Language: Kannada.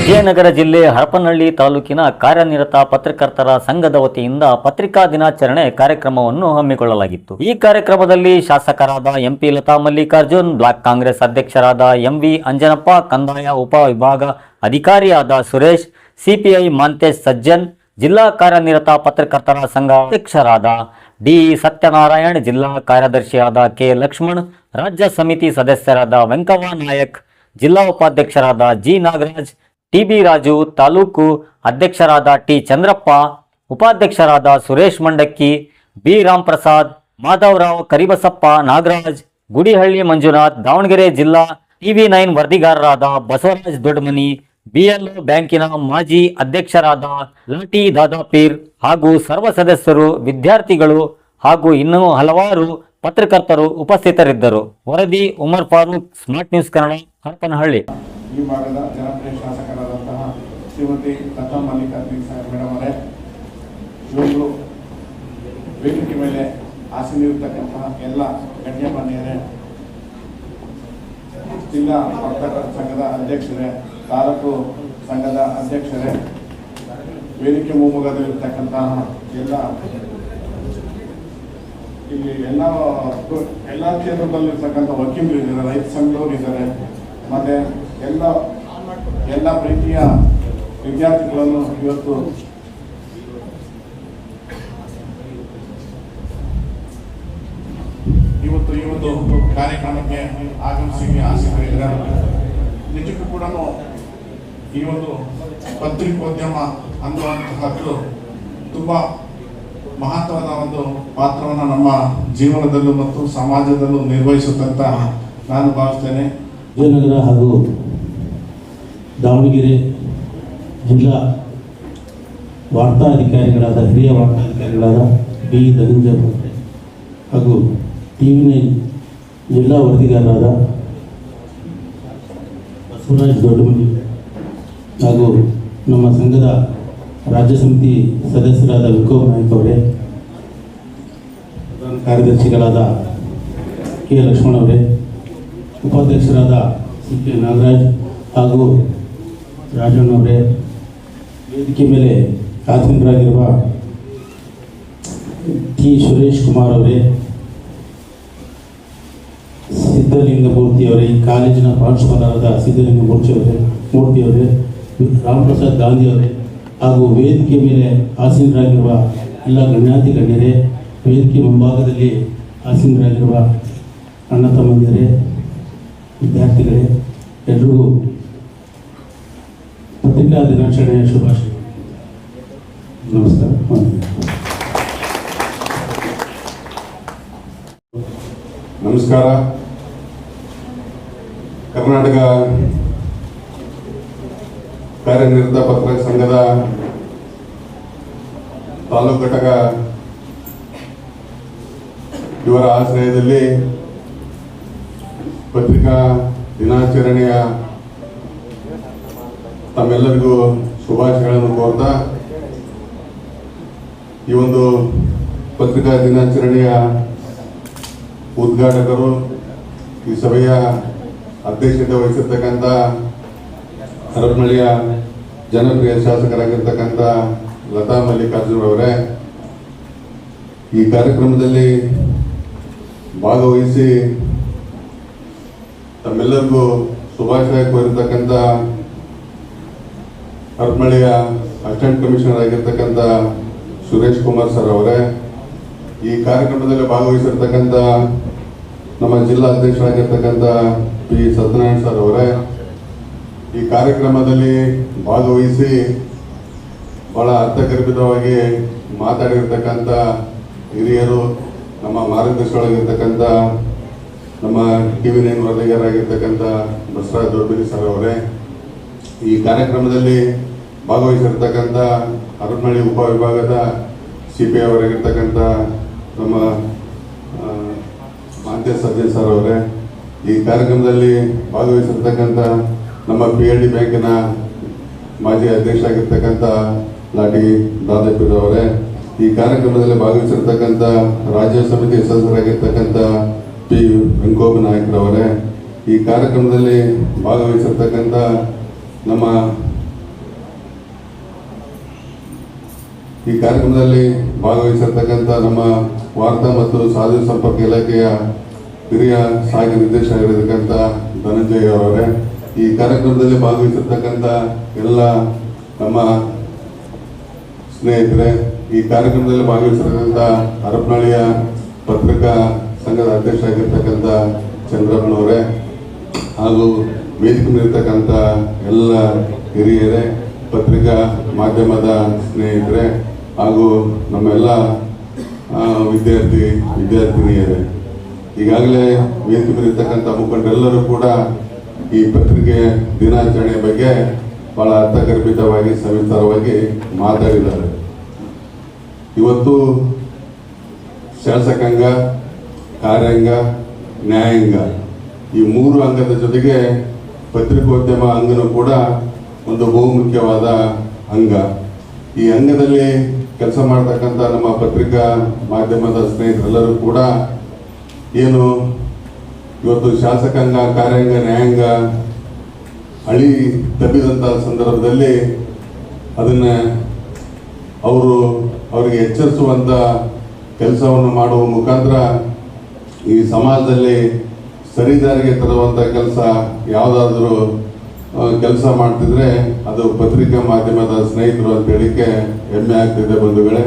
ವಿಜಯನಗರ ಜಿಲ್ಲೆ ಹರಪನಹಳ್ಳಿ ತಾಲೂಕಿನ ಕಾರ್ಯನಿರತ ಪತ್ರಕರ್ತರ ಸಂಘದ ವತಿಯಿಂದ ಪತ್ರಿಕಾ ದಿನಾಚರಣೆ ಕಾರ್ಯಕ್ರಮವನ್ನು ಹಮ್ಮಿಕೊಳ್ಳಲಾಗಿತ್ತು. ಈ ಕಾರ್ಯಕ್ರಮದಲ್ಲಿ ಶಾಸಕರಾದ ಎಂಪಿ ಲತಾ ಮಲ್ಲಿಕಾರ್ಜುನ್, ಬ್ಲಾಕ್ ಕಾಂಗ್ರೆಸ್ ಅಧ್ಯಕ್ಷರಾದ ಎಂವಿ ಅಂಜನಪ್ಪ, ಕಂದಾಯ ಉಪ ವಿಭಾಗ ಅಧಿಕಾರಿಯಾದ ಸುರೇಶ್, ಸಿಪಿಐ ಮಾಂತೇಶ್ ಸಜ್ಜನ್, ಜಿಲ್ಲಾ ಕಾರ್ಯನಿರತ ಪತ್ರಕರ್ತರ ಸಂಘ ಅಧ್ಯಕ್ಷರಾದ ಡಿ ಸತ್ಯನಾರಾಯಣ್, ಜಿಲ್ಲಾ ಕಾರ್ಯದರ್ಶಿಯಾದ ಕೆ ಲಕ್ಷ್ಮಣ್, ರಾಜ್ಯ ಸಮಿತಿ ಸದಸ್ಯರಾದ ವೆಂಕವ್ವ ನಾಯಕ್, ಜಿಲ್ಲಾ ಉಪಾಧ್ಯಕ್ಷರಾದ ಜಿ ನಾಗರಾಜ್, ಟಿಬಿ ರಾಜು, ತಾಲೂಕು ಅಧ್ಯಕ್ಷರಾದ ಟಿ ಚಂದ್ರಪ್ಪ, ಉಪಾಧ್ಯಕ್ಷರಾದ ಸುರೇಶ್ ಮಂಡಕ್ಕಿ, ಬಿ ರಾಮಪ್ರಸಾದ್, ಮಾಧವರಾವ್, ಕರಿಬಸಪ್ಪ, ನಾಗರಾಜ್, ಗುಡಿಹಳ್ಳಿ ಮಂಜುನಾಥ್, ದಾವಣಗೆರೆ ಜಿಲ್ಲಾ TV9 ವರದಿಗಾರರಾದ ಬಸವರಾಜ್ ದೊಡ್ಡಮನಿ, BLO ಬ್ಯಾಂಕಿನ ಮಾಜಿ ಅಧ್ಯಕ್ಷರಾದ ಲಾಟಿ ದಾದಾಪೀರ್ ಹಾಗೂ ಸರ್ವ ಸದಸ್ಯರು, ವಿದ್ಯಾರ್ಥಿಗಳು ಹಾಗೂ ಇನ್ನೂ ಹಲವಾರು ಪತ್ರಕರ್ತರು ಉಪಸ್ಥಿತರಿದ್ದರು. ವರದಿ ಉಮರ್ ಫಾರೂಕ್, ಸ್ಮಾರ್ಟ್ ನ್ಯೂಸ್ ಕನ್ನಡ, ಹರಪನಹಳ್ಳಿ. ಈ ಭಾಗದ ಜನಪ್ರಿಯ ಶಾಸಕರಾದಂತಹ ಶ್ರೀಮತಿ ಲತಾ ಮಲ್ಲಿಕಾರ್ಜುನ್ ಮೇಡಮ್ ಅವರೇ, ಇವರು ವೇದಿಕೆ ಮೇಲೆ ಆಸೀನರಿರ್ತಕ್ಕಂತಹ ಎಲ್ಲ ಗಣ್ಯಮಾನ್ಯರೇ, ಜಿಲ್ಲಾ ಪತ್ರಕರ್ತರ ಸಂಘದ ಅಧ್ಯಕ್ಷರೇ, ತಾಲೂಕು ಸಂಘದ ಅಧ್ಯಕ್ಷರೇ, ವೇದಿಕೆ ಮುಂಭಾಗದಲ್ಲಿರ್ತಕ್ಕಂತಹ ಇಲ್ಲಿ ಎಲ್ಲ ಕ್ಷೇತ್ರದಲ್ಲಿರ್ತಕ್ಕಂಥ ವಕೀಲರು ಇದ್ದಾರೆ, ರೈತ ಸಂಘದವರು ಇದ್ದಾರೆ, ಮತ್ತೆ ಎಲ್ಲ ಪ್ರೀತಿಯ ವಿದ್ಯಾರ್ಥಿಗಳನ್ನು ಇವತ್ತು ಈ ಒಂದು ಕಾರ್ಯಕ್ರಮಕ್ಕೆ ಆಗಮಿಸಿ ಆಸಕ್ತರಿದ್ದಾರೆ. ನಿಜಕ್ಕೂ ಕೂಡ ಈ ಒಂದು ಪತ್ರಿಕೋದ್ಯಮ ಅನ್ನುವಂತಹದ್ದು ತುಂಬಾ ಮಹತ್ವದ ಒಂದು ಪಾತ್ರವನ್ನು ನಮ್ಮ ಜೀವನದಲ್ಲೂ ಮತ್ತು ಸಮಾಜದಲ್ಲೂ ನಿರ್ವಹಿಸುತ್ತಂತ ನಾನು ಭಾವಿಸ್ತೇನೆ. ವಿಜಯನಗರ ಹಾಗೂ ದಾವಣಗೆರೆ ಜಿಲ್ಲಾ ವಾರ್ತಾ ಅಧಿಕಾರಿಗಳಾದ ಹಿರಿಯ ವಾರ್ತಾಧಿಕಾರಿಗಳಾದ ಡಿ ಧನಂಜಯ ಹಾಗೂ TV9 ಜಿಲ್ಲಾ ವರದಿಗಾರರಾದ ಬಸವರಾಜ್ ದೊಡ್ಡಮನಿ ಹಾಗೂ ನಮ್ಮ ಸಂಘದ ರಾಜ್ಯ ಸಮಿತಿ ಸದಸ್ಯರಾದ ವೆಂಕವ್ವ ನಾಯಕ್ ಅವರೇ, ಪ್ರಧಾನ ಕಾರ್ಯದರ್ಶಿಗಳಾದ ಕೆ ಲಕ್ಷ್ಮಣ್ ಅವರೇ, ಉಪಾಧ್ಯಕ್ಷರಾದ ಸಿ.ಕೆ. ನಾಗರಾಜ್ ಹಾಗೂ ರಾಜಣ್ಣವರೇ, ವೇದಿಕೆ ಮೇಲೆ ಆಸೀನರಾಗಿರುವ ಟಿ ಸುರೇಶ್ ಕುಮಾರ್ ಅವರೇ, ಸಿದ್ಧಲಿಂಗಮೂರ್ತಿಯವರೇ, ಈ ಕಾಲೇಜಿನ ಪ್ರಾಂಶುಪಾಲರಾದ ಸಿದ್ಧಲಿಂಗಮೂರ್ತಿಯವರೇ, ರಾಮಪ್ರಸಾದ್ ಗಾಂಧಿಯವರೇ ಹಾಗೂ ವೇದಿಕೆ ಮೇಲೆ ಆಸೀನರಾಗಿರುವ ಎಲ್ಲ ಗಣ್ಯಾತಿ ಗಣ್ಯರೇ, ವೇದಿಕೆ ಮುಂಭಾಗದಲ್ಲಿ ಆಸೀನರಾಗಿರುವ ಅಣ್ಣ ತಮ್ಮಂದಿರೇ, ವಿದ್ಯಾರ್ಥಿಗಳೇ, ಎಲ್ರಿಗೂ ಪತ್ರಿಕಾ ದಿನಾಚರಣೆಯ ಶುಭಾಶಯ. ನಮಸ್ಕಾರ. ನಮಸ್ಕಾರ. ಕರ್ನಾಟಕ ಕಾರ್ಯನಿರತ ಪತ್ರಕರ್ತರ ಸಂಘದ ತಾಲೂಕು ಘಟಕ ಇವರ ಆಶ್ರಯದಲ್ಲಿ ಪತ್ರಿಕಾ ದಿನಾಚರಣೆಯ ತಮ್ಮೆಲ್ಲರಿಗೂ ಶುಭಾಶಯಗಳನ್ನು ಕೋರ್ತಾ, ಈ ಒಂದು ಪತ್ರಿಕಾ ದಿನಾಚರಣೆಯ ಉದ್ಘಾಟಕರು, ಈ ಸಭೆಯ ಅಧ್ಯಕ್ಷತೆ ವಹಿಸಿರ್ತಕ್ಕಂಥ ಹರಪನಹಳ್ಳಿಯ ಜನಪ್ರಿಯ ಶಾಸಕರಾಗಿರ್ತಕ್ಕಂಥ ಲತಾ ಮಲ್ಲಿಕಾರ್ಜುನ್ ಅವರೇ, ಈ ಕಾರ್ಯಕ್ರಮದಲ್ಲಿ ಭಾಗವಹಿಸಿ ತಮ್ಮೆಲ್ಲರಿಗೂ ಶುಭಾಶಯ ಕೋರಿರ್ತಕ್ಕಂಥ ಹರಪನಹಳ್ಳಿಯ ಅಸಿಸ್ಟೆಂಟ್ ಕಮಿಷನರ್ ಆಗಿರ್ತಕ್ಕಂಥ ಸುರೇಶ್ ಕುಮಾರ್ ಸರ್ ಅವರೇ, ಈ ಕಾರ್ಯಕ್ರಮದಲ್ಲಿ ಭಾಗವಹಿಸಿರ್ತಕ್ಕಂಥ ನಮ್ಮ ಜಿಲ್ಲಾ ಅಧ್ಯಕ್ಷರಾಗಿರ್ತಕ್ಕಂಥ ಪಿ ಸತ್ಯನಾರಾಯಣ್ ಸರ್ ಅವರೇ, ಈ ಕಾರ್ಯಕ್ರಮದಲ್ಲಿ ಭಾಗವಹಿಸಿ ಬಹಳ ಅರ್ಥಗರ್ಭಿತವಾಗಿ ಮಾತಾಡಿರ್ತಕ್ಕಂಥ ಹಿರಿಯರು, ನಮ್ಮ ಮಾರ್ಗದರ್ಶಿಗಳಾಗಿರ್ತಕ್ಕಂಥ ನಮ್ಮ TV9 ವರದಿಗಾರರಾಗಿರ್ತಕ್ಕಂಥ ಬಸವರಾಜ್ ದೊಡ್ಡಮನಿ ಸರ್ ಅವರೇ, ಈ ಕಾರ್ಯಕ್ರಮದಲ್ಲಿ ಭಾಗವಹಿಸಿರ್ತಕ್ಕಂಥ ಹರಪನಹಳ್ಳಿ ಉಪವಿಭಾಗದ CPI ಅವರಾಗಿರ್ತಕ್ಕಂಥ ನಮ್ಮ ಮಾಂತೇಶ್ ಸಜ್ಜನ್ ಸರ್ ಅವರೇ, ಈ ಕಾರ್ಯಕ್ರಮದಲ್ಲಿ ಭಾಗವಹಿಸಿರ್ತಕ್ಕಂಥ ನಮ್ಮ PLD ಬ್ಯಾಂಕಿನ ಮಾಜಿ ಅಧ್ಯಕ್ಷ ಆಗಿರ್ತಕ್ಕಂಥ ಲಾಟಿ ದಾದಾಪೀರ್ ಅವರೇ, ಈ ಕಾರ್ಯಕ್ರಮದಲ್ಲಿ ಭಾಗವಹಿಸಿರ್ತಕ್ಕಂಥ ರಾಜ್ಯ ಸಮಿತಿ ಸದಸ್ಯರಾಗಿರ್ತಕ್ಕಂಥ ಪಿ ವೆಂಕವ್ವ ನಾಯಕರವರೇ, ಈ ಕಾರ್ಯಕ್ರಮದಲ್ಲಿ ಭಾಗವಹಿಸಿರ್ತಕ್ಕಂಥ ನಮ್ಮ ವಾರ್ತಾ ಮತ್ತು ಸಾಮಾಜಿಕ ಸಂಪರ್ಕ ಇಲಾಖೆಯ ಹಿರಿಯ ಸಹಾಯಕ ನಿರ್ದೇಶಕರಾಗಿರ್ತಕ್ಕಂಥ ಧನಂಜಯ ಅವರೇ, ಈ ಕಾರ್ಯಕ್ರಮದಲ್ಲಿ ಭಾಗವಹಿಸಿರ್ತಕ್ಕಂಥ ಎಲ್ಲ ನಮ್ಮ ಸ್ನೇಹಿತರೆ, ಈ ಕಾರ್ಯಕ್ರಮದಲ್ಲಿ ಭಾಗವಹಿಸಿರ್ತಕ್ಕಂಥ ಹರಪನಹಳ್ಳಿಯ ಪತ್ರಿಕಾ ಸಂಘದ ಅಧ್ಯಕ್ಷರಾಗಿರ್ತಕ್ಕಂಥ ಚಂದ್ರಪ್ಪನವರೇ, ಹಾಗೂ ವೇದಿಕೆ ಮೇಲಿರ್ತಕ್ಕಂಥ ಎಲ್ಲ ಹಿರಿಯರೇ, ಪತ್ರಿಕಾ ಮಾಧ್ಯಮದ ಸ್ನೇಹಿತರೆ, ಹಾಗೂ ನಮ್ಮೆಲ್ಲ ವಿದ್ಯಾರ್ಥಿನಿಯರೇ, ಈಗಾಗಲೇ ವೇದಿಕೆ ಮೇಲಿರ್ತಕ್ಕಂಥ ಮುಖಂಡರೆಲ್ಲರೂ ಕೂಡ ಈ ಪತ್ರಿಕೆ ದಿನಾಚರಣೆ ಬಗ್ಗೆ ಬಹಳ ಅರ್ಥಗರ್ಭಿತವಾಗಿ ಸವಿಸ್ತಾರವಾಗಿ ಮಾತಾಡಿದ್ದಾರೆ. ಇವತ್ತು ಶಾಸಕಾಂಗ, ಕಾರ್ಯಾಂಗ, ನ್ಯಾಯಾಂಗ ಈ ಮೂರು ಅಂಗದ ಜೊತೆಗೆ ಪತ್ರಿಕೋದ್ಯಮ ಅಂಗನೂ ಕೂಡ ಒಂದು ಬಹುಮುಖ್ಯವಾದ ಅಂಗ. ಈ ಅಂಗದಲ್ಲಿ ಕೆಲಸ ಮಾಡ್ತಕ್ಕಂಥ ನಮ್ಮ ಪತ್ರಿಕಾ ಮಾಧ್ಯಮದ ಸ್ನೇಹಿತರೆಲ್ಲರೂ ಕೂಡ ಏನು ಇವತ್ತು ಶಾಸಕಾಂಗ, ಕಾರ್ಯಾಂಗ, ನ್ಯಾಯಾಂಗ ಹಳಿ ತಪ್ಪಿದಂಥ ಸಂದರ್ಭದಲ್ಲಿ ಅದನ್ನು ಅವರಿಗೆ ಎಚ್ಚರಿಸುವಂಥ ಕೆಲಸವನ್ನು ಮಾಡುವ ಮುಖಾಂತರ ಈ ಸಮಾಜದಲ್ಲಿ ಸರಿದಾರಿಗೆ ತರುವಂಥ ಕೆಲಸ ಯಾವುದಾದ್ರೂ ಕೆಲಸ ಮಾಡ್ತಿದ್ರೆ ಅದು ಪತ್ರಿಕಾ ಮಾಧ್ಯಮದ ಸ್ನೇಹಿತರು ಅಂತ ಹೇಳಿಕ್ಕೆ ಹೆಮ್ಮೆ ಆಗ್ತಿದೆ ಬಂಧುಗಳೇ.